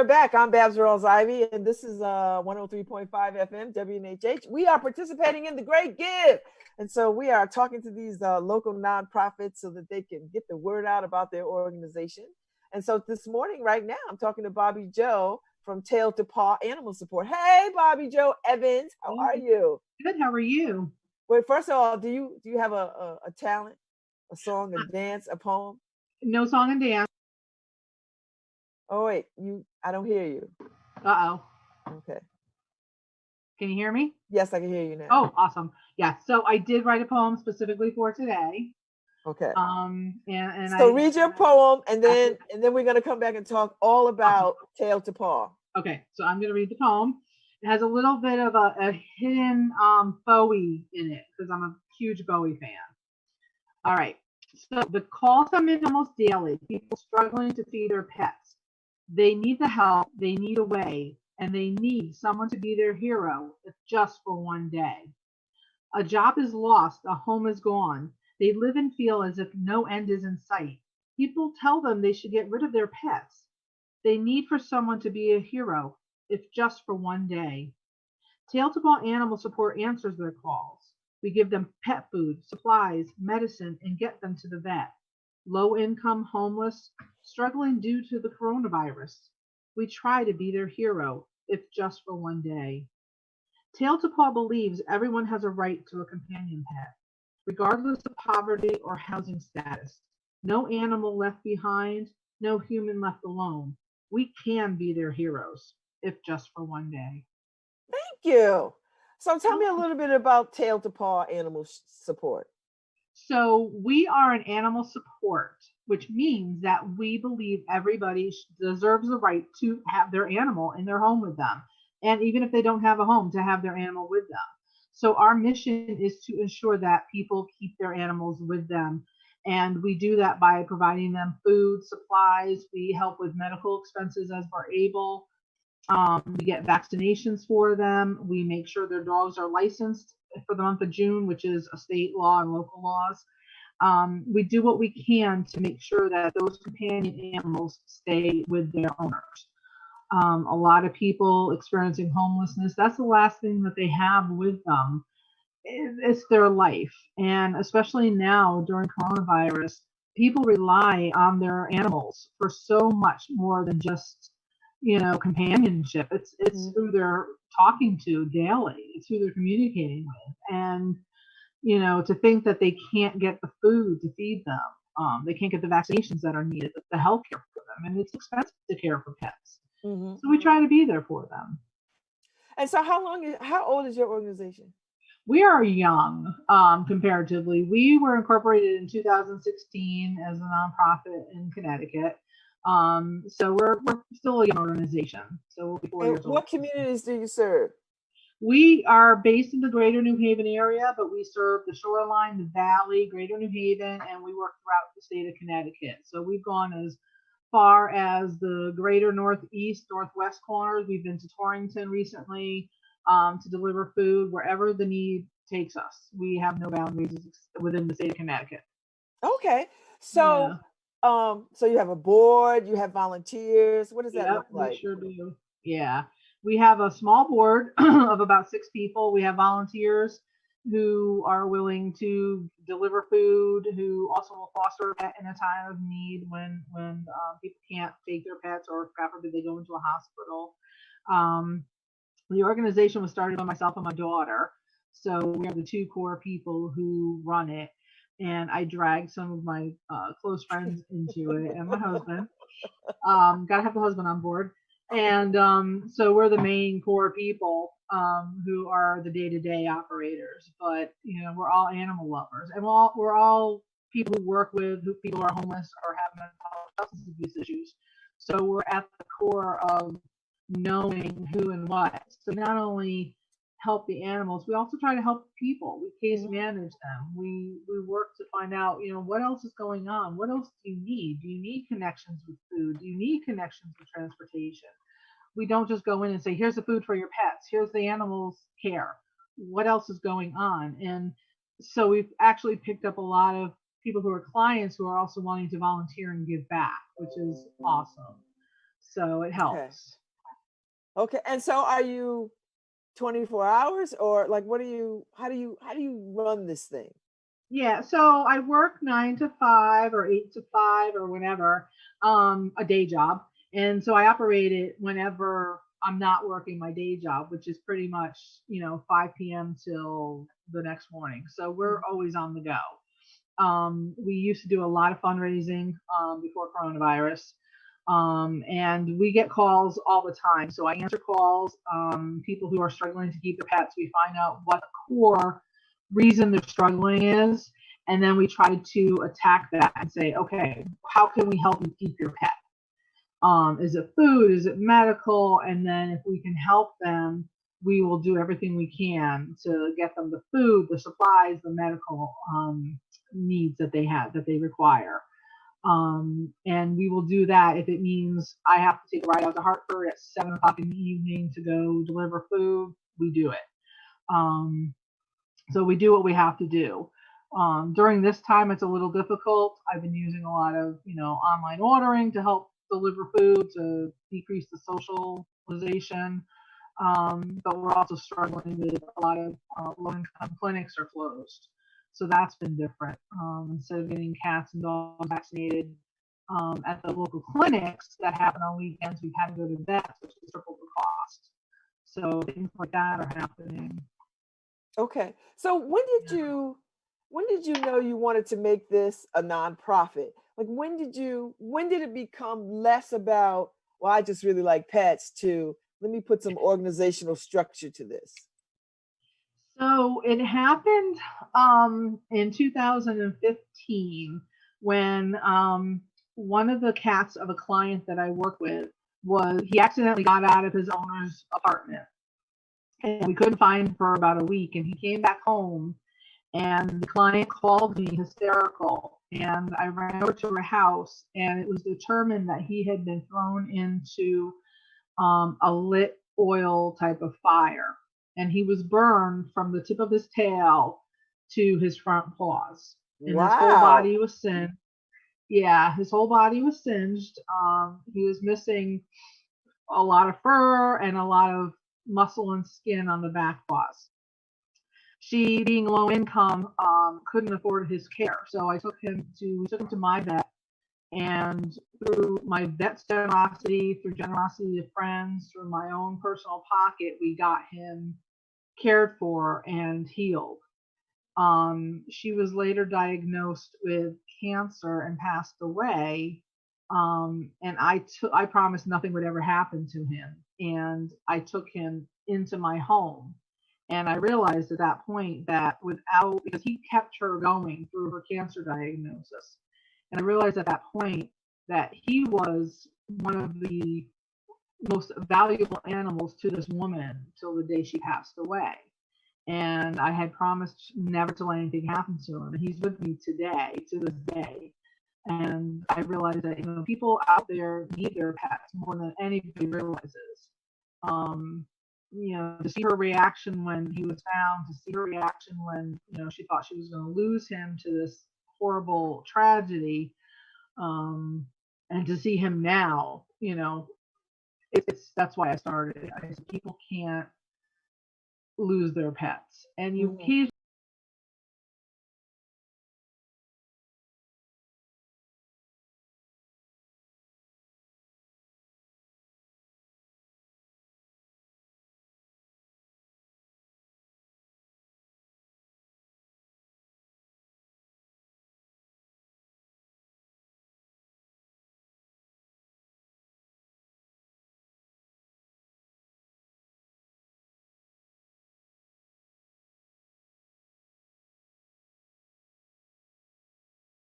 we're back. I'm Babs Rawls-Ivy, and this is 103.5 FM WNHH. We are participating in the Great Give. And so we are talking to these local nonprofits so that they can get the word out about their organization. And so this morning, right now, I'm talking to Bobby Joe from Tail to Paw Animal Support. Hey, Bobby Joe Evans, how are you? Good. How are you? Wait, first of all, do you have a talent, a song, a dance, a poem? No song and dance. Oh wait, I don't hear you. Uh-oh. Okay. Can you hear me? Yes, I can hear you now. Oh, awesome. Yeah. So I did write a poem specifically for today. Okay. And so read your poem, and then we're gonna come back and talk all about Tail to Paw. Okay. So I'm gonna read the poem. It has a little bit of a hidden Bowie in it because I'm a huge Bowie fan. All right. So the calls come in almost daily. People struggling to feed their pets. They need the help. They need a way. And they need someone to be their hero, if just for one day. A job is lost, a home is gone. They live and feel as if no end is in sight. People tell them they should get rid of their pets. They need for someone to be a hero, if just for one day. Tail to Paw Animal Support answers their calls. We give them pet food, supplies, medicine, and get them to the vet. Low income, homeless, struggling due to the coronavirus. We try to be their hero, if just for one day. Tail to Paw believes everyone has a right to a companion pet, regardless of poverty or housing status. No animal left behind, no human left alone. We can be their heroes, if just for one day. Thank you. So tell me a little bit about Tail to Paw Animal Support. So we are an animal support, which means that we believe everybody deserves the right to have their animal in their home with them. And even if they don't have a home, to have their animal with them. So our mission is to ensure that people keep their animals with them. And we do that by providing them food, supplies. We help with medical expenses as we're able. We get vaccinations for them. We make sure their dogs are licensed for the month of June, which is a state law and local laws. We do what we can to make sure that those companion animals stay with their owners. A lot of people experiencing homelessness, that's the last thing that they have with them. It's their life. And especially now during coronavirus, people rely on their animals for so much more than just companionship. It's who they're talking to daily. It's who they're communicating with. And to think that they can't get the food to feed them, they can't get the vaccinations that are needed, the health care for them, and it's expensive to care for pets. So we try to be there for them. And so how old is your organization? We are young, comparatively. We were incorporated in 2016 as a nonprofit in Connecticut. So we're still a young organization. So we'll be 4 years old. What communities do you serve? We are based in the greater New Haven area, but we serve the shoreline, the valley, greater New Haven, and we work throughout the state of Connecticut. So we've gone as far as the greater northeast, northwest corners. We've been to Torrington recently to deliver food wherever the need takes us. We have no boundaries within the state of Connecticut. Okay. So so you have a board, you have volunteers. What does that look like? We sure do. Yeah. We have a small board of about 6 people. We have volunteers who are willing to deliver food, who also will foster a pet in a time of need when people can't take their pets, or God forbid they go into a hospital. The organization was started by myself and my daughter. So we are the 2 core people who run it. And I dragged some of my close friends into it, and my husband. Gotta have the husband on board. And so we're the main core people who are the day-to-day operators. But we're all animal lovers, and we're all people who work with people who are homeless or have mental substance abuse issues. So we're at the core of knowing who and what. So not only help the animals, we also try to help people. We case manage them. We work to find out, what else is going on? What else do you need? Do you need connections with food? Do you need connections with transportation? We don't just go in and say, here's the food for your pets. Here's the animals care. What else is going on? And so we've actually picked up a lot of people who are clients who are also wanting to volunteer and give back, which is awesome. So it Okay. helps. Okay. And so are you 24 hours or like how do you run this thing? Yeah, so I work 9 to 5 or 8 to 5 or whenever, a day job. And so I operate it whenever I'm not working my day job, which is pretty much, 5 p.m. till the next morning. So we're always on the go. We used to do a lot of fundraising before coronavirus. And we get calls all the time. So I answer calls, people who are struggling to keep their pets. We find out what the core reason they're struggling is. And then we try to attack that and say, okay, how can we help you keep your pet? Is it food? Is it medical? And then if we can help them, we will do everything we can to get them the food, the supplies, the medical needs that they have, that they require. And we will do that if it means I have to take a ride out to Hartford at 7 o'clock in the evening to go deliver food. We do it. So we do what we have to do. During this time, it's a little difficult. I've been using a lot of, online ordering to help deliver food to decrease the socialization. But we're also struggling with a lot of low-income clinics are closed. So that's been different. Instead of getting cats and dogs vaccinated at the local clinics that happen on weekends, we've had to go to vets, which is triple the cost. So things like that are happening. Okay. So when did you know you wanted to make this a nonprofit? Like when did it become less about, well, I just really like pets to let me put some organizational structure to this? So it happened in 2015 when one of the cats of a client that I work with he accidentally got out of his owner's apartment and we couldn't find him for about a week. And he came back home and the client called me hysterical. And I ran over to her house and it was determined that he had been thrown into a lit oil type of fire. And he was burned from the tip of his tail to his front paws. And his whole Wow. body was singed. Yeah, his whole body was singed. He was missing a lot of fur and a lot of muscle and skin on the back paws. She, being low income, couldn't afford his care. So we took him to my vet, and through my vet's generosity, through generosity of friends, through my own personal pocket, we got him cared for and healed. She was later diagnosed with cancer and passed away. And I promised nothing would ever happen to him. And I took him into my home. And I realized at that point that because he kept her going through her cancer diagnosis. And I realized at that point that he was one of the most valuable animals to this woman till the day she passed away. And I had promised never to let anything happen to him. And he's with me today, to this day. And I realized that people out there need their pets more than anybody realizes. To see her reaction when he was found, to see her reaction when she thought she was going to lose him to this horrible tragedy, and to see him now, that's why I started it. I said people can't lose their pets, and you Mhm. occasionally